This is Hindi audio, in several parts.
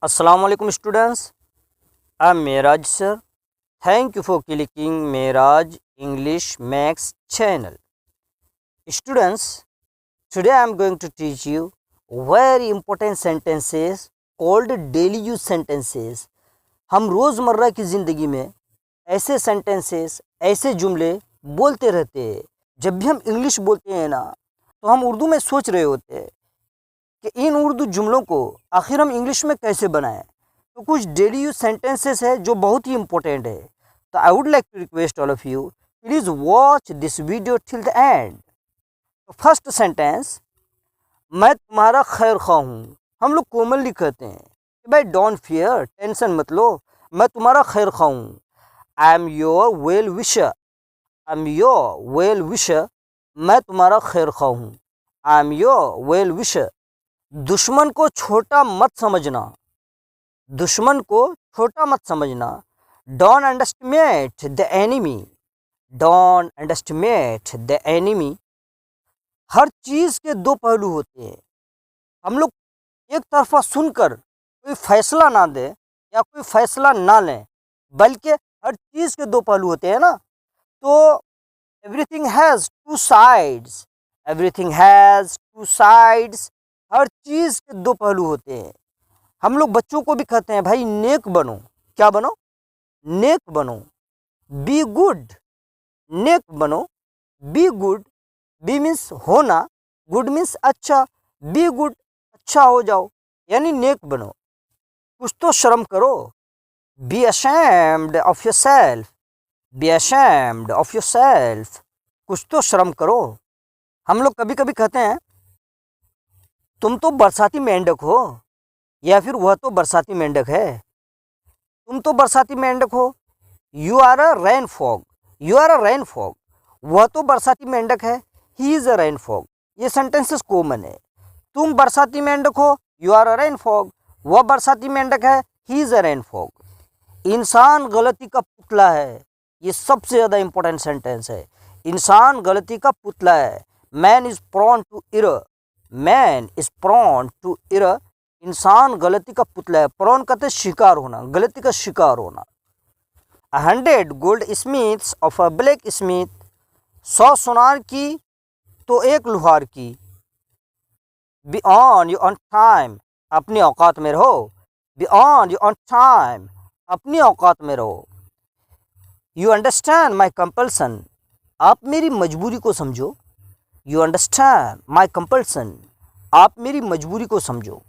Assalamualaikum students, I am Mehraj sir. Thank you for clicking Mehraj English Max channel. Students, today I am going to teach you very important sentences called daily use sentences. हम रोज़मर्रा की ज़िंदगी में ऐसे सेंटेंसेस, ऐसे जुमले बोलते रहते हैं। जब भी हम इंग्लिश बोलते हैं ना, तो हम उर्दू में सोच रहे होते हैं कि इन उर्दू जुमलों को आखिर हम इंग्लिश में कैसे बनाएं। तो कुछ डेली यूज सेंटेंसेस है जो बहुत ही इंपॉर्टेंट है। तो I would like to request all of you, please watch this video till the end. तो फर्स्ट सेंटेंस, मैं तुम्हारा खैर खा हूँ। हम लोग कोमलली कहते हैं कि भाई डोंट फियर, टेंशन मत लो, मैं तुम्हारा खैर खा हूँ। I am your well wisher, I am your well wisher, मैं तुम्हारा खैर खा हूँ। I am your well wisher. दुश्मन को छोटा मत समझना, दुश्मन को छोटा मत समझना। Don't underestimate the enemy, don't underestimate the enemy. हर चीज़ के दो पहलू होते हैं। हम लोग एक तरफा सुनकर कोई फैसला ना दें या कोई फैसला ना लें, बल्कि हर चीज़ के दो पहलू होते हैं ना। तो everything has two sides, everything has two sides. हर चीज़ के दो पहलू होते हैं। हम लोग बच्चों को भी कहते हैं भाई नेक बनो। क्या बनो? नेक बनो। बी गुड, नेक बनो। बी गुड, बी मीन्स होना, गुड मीन्स अच्छा। बी गुड, अच्छा हो जाओ, यानी नेक बनो। कुछ तो शर्म करो। Be ashamed of your self, be ashamed of your self. कुछ तो शर्म करो। हम लोग कभी कभी कहते हैं तुम तो बरसाती मेंढक हो, या फिर वह तो बरसाती मेंढक है। तुम तो बरसाती मेंढक हो, you are a rain frog, you are a rain frog. वह तो बरसाती मेंढक है, he is a rain frog. ये सेंटेंसेस कॉमन है। तुम बरसाती मेंढक हो, you are a rain frog. वह बरसाती मेंढक है, he is a rain frog. इंसान गलती का पुतला है। ये सबसे ज़्यादा इंपॉर्टेंट सेंटेंस है। इंसान गलती का पुतला है। Man is prone to error, man is prone to error. इंसान गलती का पुतला है। प्रोन कहते शिकार होना, गलती का शिकार होना। 100 gold Smiths of a black Smith, 100 सुनार की तो एक लुहार की। Be on you on time, अपनी औकात में रहो। Be on you on time, अपनी औकात में रहो। यू अंडरस्टैंड माई कंपल्सन, आप मेरी मजबूरी को समझो। यू अंडरस्टैंड माई कंपल्सन, आप मेरी मजबूरी को समझो।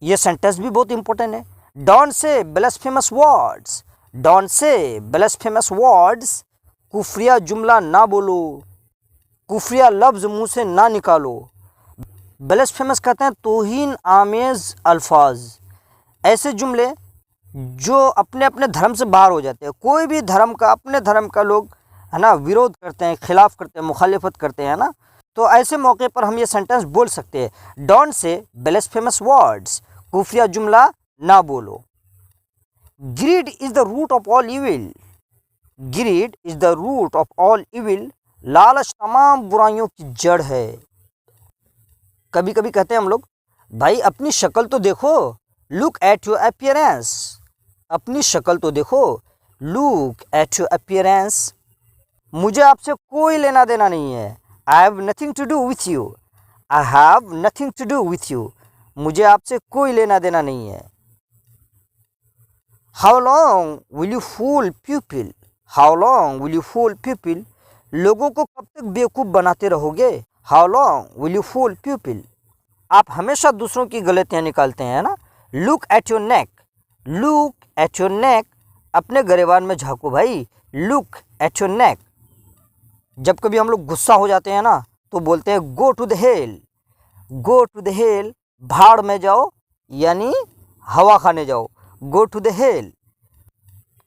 ये सेंटेंस भी बहुत इंपॉर्टेंट है। Don't say blasphemous words, don't say blasphemous words. कुफरिया जुमला ना बोलो, कुफरिया लफ्ज़ मुंह से ना निकालो। ब्लास्फेमस कहते हैं तौहीन आमेज़ अल्फाज, ऐसे जुमले जो अपने अपने धर्म से बाहर हो जाते हैं। कोई भी धर्म का, अपने धर्म का लोग है ना विरोध करते हैं, खिलाफ करते हैं, मुखालिफत करते हैं ना, तो ऐसे मौके पर हम ये सेंटेंस बोल सकते हैं। डोंट से ब्लास्फेमस वर्ड्स, कुफरिया जुमला ना बोलो। Greed is the root of all evil, greed is the root of all evil. लालच तमाम बुराइयों की जड़ है। कभी कभी कहते हैं हम लोग भाई अपनी शक्ल तो देखो, लुक एट योर अपीयरेंस, अपनी शक्ल तो देखो, लुक एट योर अपीयरेंस। मुझे आपसे कोई लेना देना नहीं है। I have nothing to do with you, I have nothing to do with you. मुझे आपसे कोई लेना देना नहीं है। How long will you fool people, how long will you fool people. लोगों को कब तक बेवकूफ़ बनाते रहोगे। How long will you fool people. आप हमेशा दूसरों की गलतियाँ निकालते हैं ना। Look at your neck, look at your neck. अपने गरेबान में झाँको भाई, लुक एट योर नेक। जब कभी हम लोग गुस्सा हो जाते हैं ना, तो बोलते हैं go to the hell, go to the hell. भाड़ में जाओ, यानी हवा खाने जाओ, गो टू द हेल।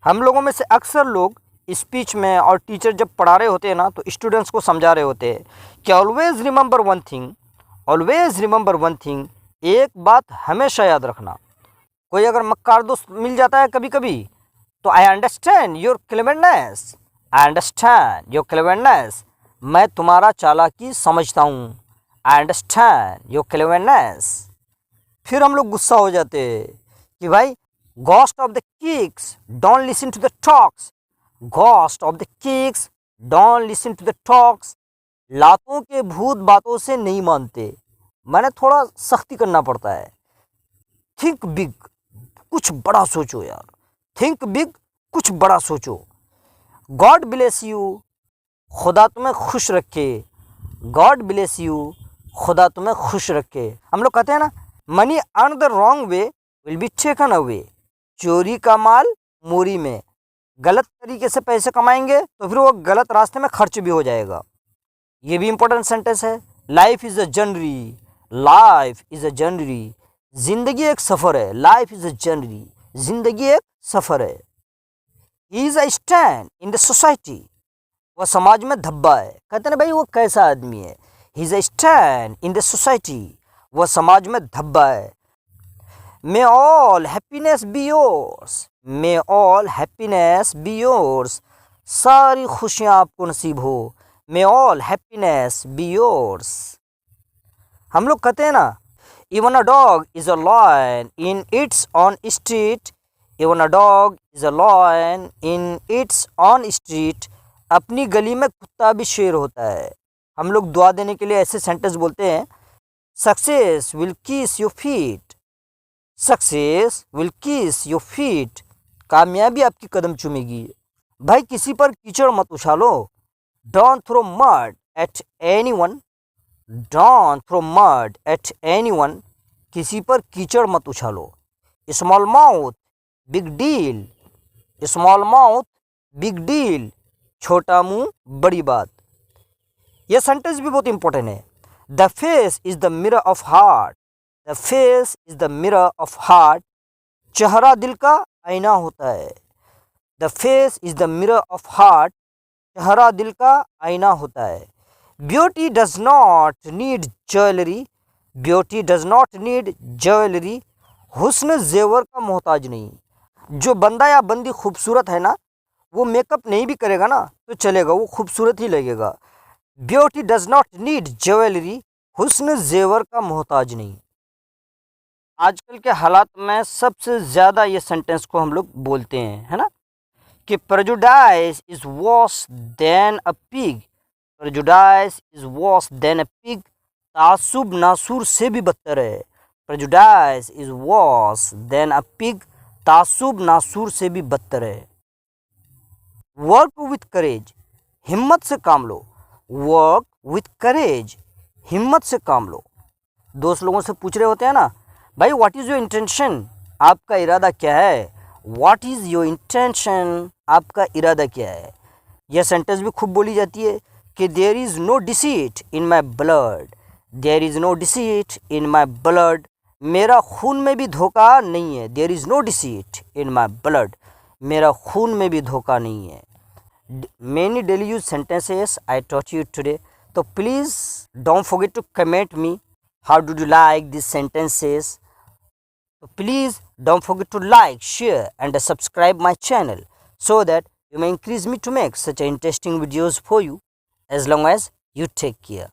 हम लोगों में से अक्सर लोग स्पीच में और टीचर जब पढ़ा रहे होते हैं ना, तो स्टूडेंट्स को समझा रहे होते हैं कि always remember one thing, always remember one thing. एक बात हमेशा याद रखना। कोई अगर मक्कार दोस्त मिल जाता है कभी कभी, तो I understand your cleverness, I understand your cleverness. मैं तुम्हारा चालाकी समझता हूँ। I understand your cleverness. फिर हम लोग गुस्सा हो जाते हैं कि भाई ghost of the kicks don't listen to the talks, ghost of the kicks don't listen to the talks, लातों के भूत बातों से नहीं मानते, मैंने थोड़ा सख्ती करना पड़ता है। थिंक बिग, कुछ बड़ा सोचो यार, थिंक बिग, कुछ बड़ा सोचो। गॉड ब्लेस यू, खुदा तुम्हें खुश रखे, गॉड ब्लेस यू, खुदा तुम्हें खुश रखे। हम लोग कहते हैं ना, money earn the wrong way will be taken away, चोरी का माल मोरी में, गलत तरीके से पैसे कमाएंगे तो फिर वो गलत रास्ते में खर्च भी हो जाएगा। ये भी इंपॉर्टेंट सेंटेंस है। Life is a journey, life is a journey, जिंदगी एक सफ़र है, लाइफ इज़ अ जर्नी, जिंदगी एक सफ़र है। He is a stand in the society, वह समाज में धब्बा है। कहते हैं भाई वो कैसा आदमी है, he is a stand in the society, वह समाज में धब्बा है। May all happiness be yours, may all happiness be yours, सारी खुशियाँ आपको नसीब हो, may all happiness be yours. हम लोग कहते हैं ना, even a dog is a lion in its own street, even a dog is a lion in its own street, अपनी गली में कुत्ता भी शेर होता है। हम लोग दुआ देने के लिए ऐसे सेंटेंस बोलते हैं, success will kiss your feet, success will kiss your feet, कामयाबी आपकी कदम चूमेगी। भाई किसी पर कीचड़ मत उछालो, don't throw mud at anyone, don't throw mud at anyone, किसी पर कीचड़ मत उछालो। Small mouth big deal, small mouth big deal, छोटा मुंह बड़ी बात। यह सेंटेंस भी बहुत इंपॉर्टेंट है। The face is the mirror of heart, the face is the mirror of heart, चेहरा दिल का आईना होता है। The face is the mirror of heart, चेहरा दिल का आईना होता है। Beauty does not need jewellery, beauty does not need jewellery, हुस्न जेवर का मोहताज नहीं। जो बंदा या बंदी खूबसूरत है ना, वो मेकअप नहीं भी करेगा ना तो चलेगा, वो खूबसूरत ही लगेगा। Beauty does not need jewellery, हुस्न जेवर का मोहताज नहीं। आजकल के हालात में सबसे ज़्यादा ये सेंटेंस को हम लोग बोलते हैं, है ना, कि prejudice is worse than a pig, prejudice is worse than a pig, तासुब नासूर से भी बदतर है। Prejudice is worse than a pig, तासुब नासूर से भी बदतर है। वर्क विथ करेज, हिम्मत से काम लो, वर्क विथ करेज, हिम्मत से काम लो। दोस्त लोगों से पूछ रहे होते हैं ना, भाई व्हाट इज़ योर इंटेंशन, आपका इरादा क्या है, व्हाट इज़ योर इंटेंशन, आपका इरादा क्या है। यह सेंटेंस भी खूब बोली जाती है कि there is no deceit in my blood, there is no deceit in my blood, मेरा खून में भी धोखा नहीं है। There is no deceit in my blood, मेरा खून में भी धोखा नहीं है। Many daily use sentences I taught you today, so please don't forget to comment me how did you like these sentences. So please don't forget to like, share and subscribe my channel so that you may increase me to make such interesting videos for you. As long as you take care.